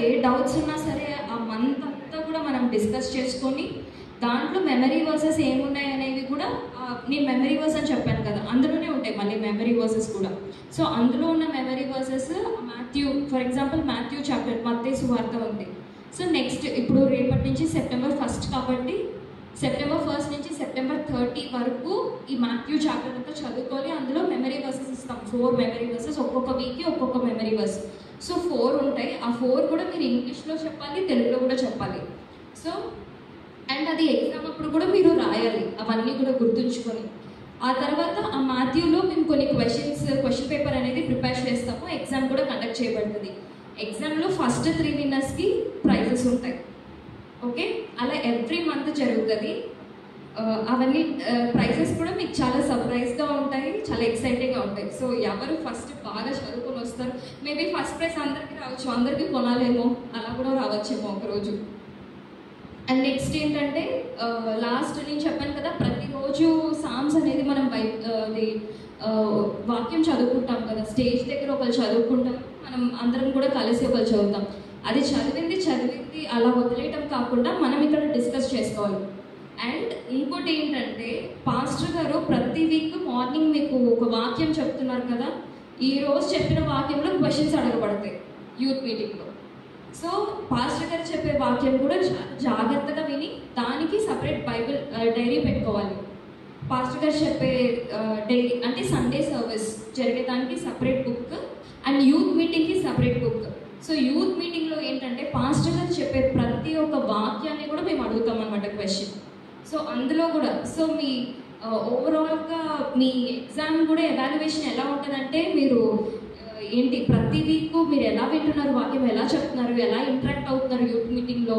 ఏ doubts ఉన్నా సరే ఆ మంత్ అంతా కూడా మనం డిస్కస్ చేసుకొని దాంట్లో మెమరీ వర్సెస్ ఏమున్నాయి అనేవి కూడా నేను మెమరీ వర్స్ అని చెప్పాను కదా, అందులోనే ఉంటాయి మళ్ళీ మెమరీ వర్సెస్ కూడా. సో అందులో ఉన్న memory versus Matthew, for example Matthew chapter మత్తయి సువార్త ఉంది. సో నెక్స్ట్ ఇప్పుడు రేపటి నుంచి సెప్టెంబర్ 1 కాబట్టి సెప్టెంబర్ 1 నుంచి సెప్టెంబర్ 30 వరకు ఈ మాథ్యూ చాప్టర్ అంతా చదువుకొని అందులో మెమరీ వర్సెస్ ఇస్తాం. 4 మెమరీ వర్సెస్, ఒక్కొక్క వీక్కి ఒక్కొక్క మెమరీ వర్స్. సో 4 ఉంటాయి. ఆ 4 కూడా మీరు ఇంగ్లీష్లో చెప్పాలి, తెలుగులో కూడా చెప్పాలి. సో అండ్ అది ఎగ్జామ్ అప్పుడు కూడా మీరు రాయాలి, అవన్నీ కూడా గుర్తుంచుకొని. ఆ తర్వాత ఆ మాథ్యూలో మేము కొన్ని క్వశ్చన్ పేపర్ అనేది ప్రిపేర్ చేస్తాము. ఎగ్జామ్ కూడా కండక్ట్ చేయబడుతుంది. ఎగ్జామ్లో ఫస్ట్ 3 విన్నర్స్కి ప్రైజెస్ ఉంటాయి. ఓకే, అలా ఎవ్రీ మంత్ జరుగుతుంది. అవన్నీ ప్రైజెస్ కూడా మీకు చాలా సర్ప్రైజ్గా ఉంటాయి, చాలా ఎక్సైటింగ్గా ఉంటాయి. సో ఎవరు ఫస్ట్ బాగా చదువుకొని వస్తారు, మేబీ ఫస్ట్ ప్రైజ్ అందరికీ రావచ్చు, అందరికీ కొనాలేమో, అలా కూడా రావచ్చేమో ఒకరోజు. అండ్ నెక్స్ట్ ఏంటంటే లాస్ట్ నేను చెప్పాను కదా, ప్రతిరోజు సామ్స్ అనేది మనం వాక్యం చదువుకుంటాం కదా, స్టేజ్ దగ్గర ఒకరు చదువుకుంటాం, మనం అందరం కూడా కలిసి ఒకరు చదువుతాం. అది చదివింది అలా వదిలేయటం కాకుండా మనం ఇక్కడ డిస్కస్ చేసుకోవాలి. అండ్ ఇంకోటి ఏంటంటే పాస్టర్ గారు ప్రతి వీక్ మార్నింగ్ మీకు ఒక వాక్యం చెప్తున్నారు కదా, ఈరోజు చెప్పిన వాక్యంలో క్వశ్చన్స్ అడగబడతాయి యూత్ మీటింగ్లో. సో పాస్టర్ గారు చెప్పే వాక్యం కూడా జాగ్రత్తగా విని దానికి సపరేట్ బైబిల్ డైరీ పెట్టుకోవాలి. పాస్టర్ గారు చెప్పే డైరీ అంటే సండే సర్వీస్ జరిగేదానికి సపరేట్ బుక్ అండ్ యూత్ మీటింగ్కి సపరేట్ బుక్. సో యూత్ మీటింగ్లో ఏంటంటే పాస్టర్ గారు చెప్పే ప్రతి ఒక్క వాక్యాన్ని కూడా మేము అడుగుతాం అన్నమాట క్వశ్చన్. సో అందులో కూడా సో మీ ఓవరాల్గా మీ ఎగ్జామ్ కూడా ఎవాల్యుయేషన్ ఎలా ఉంటుందంటే మీరు ఏంటి ప్రతి వీక్ మీరు ఎలా వింటున్నారు, వాక్యం ఎలా చెప్తున్నారు, ఎలా ఇంటరాక్ట్ అవుతున్నారు యూత్ మీటింగ్లో,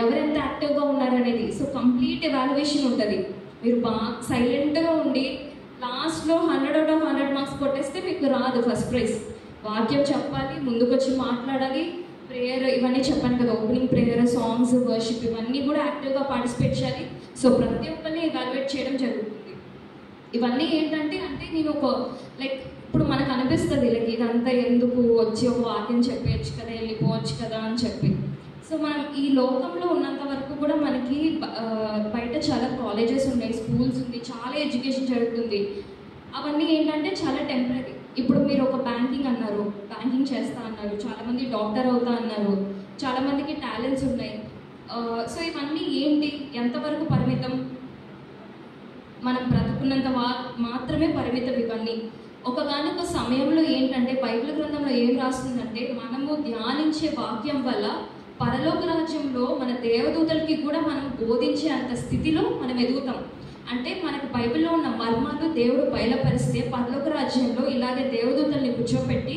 ఎవరెంత యాక్టివ్గా ఉన్నారు అనేది. సో కంప్లీట్ ఎవాల్యుయేషన్ ఉంటుంది. మీరు బాగా సైలెంట్గా ఉండి లాస్ట్లో 100 out of 100 మార్క్స్ కొట్టేస్తే మీకు రాదు ఫస్ట్ ప్రైజ్. వాక్యం చెప్పాలి, ముందుకు వచ్చి మాట్లాడాలి, ప్రేయర్ ఇవన్నీ చెప్పాను కదా, ఓపెనింగ్ ప్రేయర్, సాంగ్స్, వర్షిప్ ఇవన్నీ కూడా యాక్టివ్గా పార్టిసిపేట్ చేయాలి. సో ప్రతి ఒక్కరిని ఎవాల్యుయేట్ చేయడం జరుగుతుంది. ఇవన్నీ ఏంటంటే నేను ఒక లైక్ ఇప్పుడు మనకు అనిపిస్తుంది లైక్ ఇదంతా ఎందుకు వచ్చి ఒక వాక్యం చెప్పేయచ్చు కదా, వెళ్ళిపోవచ్చు కదా అని చెప్పి. సో మనం ఈ లోకంలో ఉన్నంత వరకు కూడా మనకి బయట చాలా కాలేజెస్ ఉన్నాయి, స్కూల్స్ ఉంది, చాలా ఎడ్యుకేషన్ జరుగుతుంది. అవన్నీ ఏంటంటే చాలా టెంపరీ. ఇప్పుడు మీరు ఒక బ్యాంకింగ్ చేస్తా అన్నారు, చాలామంది డాక్టర్ అవుతా అన్నారు, చాలామందికి టాలెంట్స్ ఉన్నాయి. సో ఇవన్నీ ఏంటి, ఎంతవరకు పరిమితం? మనం బ్రతుకున్నంత మాత్రమే పరిమితం ఇవన్నీ. ఒకగానొక సమయంలో ఏంటంటే బైబిల్ గ్రంథంలో ఏం రాస్తుందంటే మనము ధ్యానించే వాక్యం వల్ల పరలోక రాజ్యంలో మన దేవదూతలకి కూడా మనం బోధించే అంత స్థితిలో మనం ఎదుగుతాం. అంటే మనకు బైబిల్లో ఉన్న మర్మాలు దేవుడు బయలుపరిస్తే పరలోక రాజ్యంలో ఇలాగే దేవదూతల్ని కూర్చోపెట్టి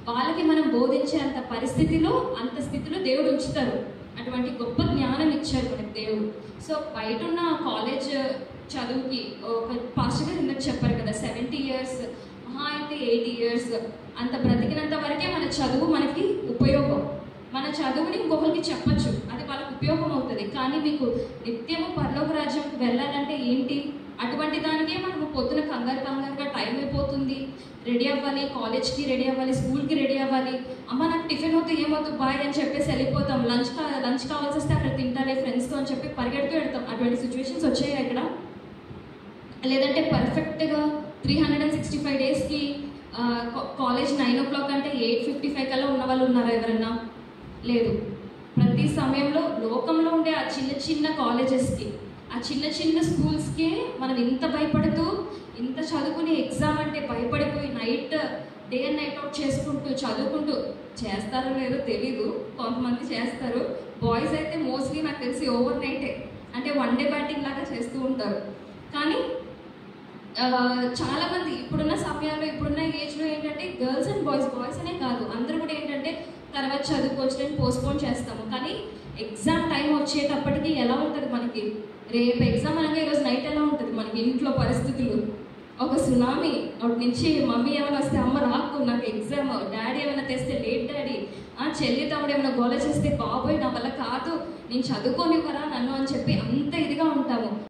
వాళ్ళకి మనం బోధించే అంత స్థితిలో దేవుడు ఉంచుతారు. అటువంటి గొప్ప జ్ఞానం ఇచ్చారు మనకి దేవుడు. సో బయట ఉన్న కాలేజ్ చదువుకి ఒక పాస్టర్ గారు ఇందాక చెప్పారు కదా, 70 years మహా అయితే 80 years అంత బ్రతికినంత వరకే మన చదువు మనకి ఉపయోగం. మన చదువుని ఇంకొకరికి చెప్పచ్చు, అది వాళ్ళకి ఉపయోగం అవుతుంది. కానీ మీకు నిత్యము పరలోక రాజ్యంకి వెళ్ళాలంటే ఏంటి, అటువంటి దానికే మనము పొద్దున కంగారుగా టైం అయిపోతుంది, రెడీ అవ్వాలి, కాలేజ్కి రెడీ అవ్వాలి, స్కూల్కి రెడీ అవ్వాలి, అమ్మ నాకు టిఫిన్ అవుతుంది ఏమవుతుంది బాయ్ అని చెప్పేసి వెళ్ళిపోతాం. లంచ్ కావాల్సి వస్తే అక్కడ తింటాలే ఫ్రెండ్స్తో అని చెప్పి పరిగెడుతూ వెళ్తాం. అటువంటి సిచ్యువేషన్స్ వచ్చాయి ఇక్కడ. లేదంటే పర్ఫెక్ట్గా 365 daysకి కాలేజ్ 9 o'clock అంటే 8:55 కల్లా ఉన్న వాళ్ళు ఉన్నారా ఎవరన్నా? లేదు. ప్రతి సమయంలో లోకంలో ఉండే ఆ చిన్న కాలేజెస్కి, ఆ చిన్న స్కూల్స్కే మనం ఇంత భయపడుతూ ఇంత చదువుకుని ఎగ్జామ్ అంటే భయపడిపోయి డే అండ్ నైట్ అవుట్ చేసుకుంటూ చదువుకుంటూ చేస్తారో లేదో తెలీదు, కొంతమంది చేస్తారు. బాయ్స్ అయితే మోస్ట్లీ నాకు తెలిసి ఓవర్ నైటే అంటే 1 day బ్యాటింగ్ లాగా చేస్తూ ఉంటారు. కానీ చాలామంది ఇప్పుడున్న సమయాల్లో ఇప్పుడున్న ఏజ్లో ఏంటంటే గర్ల్స్ అండ్ బాయ్స్ అనే కాదు, అందరూ కూడా ఏంటంటే తర్వాత చదువుకోవచ్చు పోస్ట్పోన్ చేస్తాము. కానీ ఎగ్జామ్ టైం వచ్చేటప్పటికి ఎలా ఉంటుంది మనకి, రేపు ఎగ్జామ్ అనగా ఈరోజు నైట్ ఎలా ఉంటుంది మనకి ఇంట్లో పరిస్థితులు, ఒక సునామీ ఒకటి నుంచి మమ్మీ ఏమైనా వస్తే అమ్మ రాకు నాకు ఎగ్జామ్, డాడీ ఏమైనా తెస్తే లేట్ డాడీ, చెల్లి తమ్ముడు ఏమైనా గోల చేస్తే బాబోయ్ నా వల్ల కాదు నేను చదువుకోనివ్వరా నన్ను అని చెప్పి అంత ఇదిగా ఉంటాము.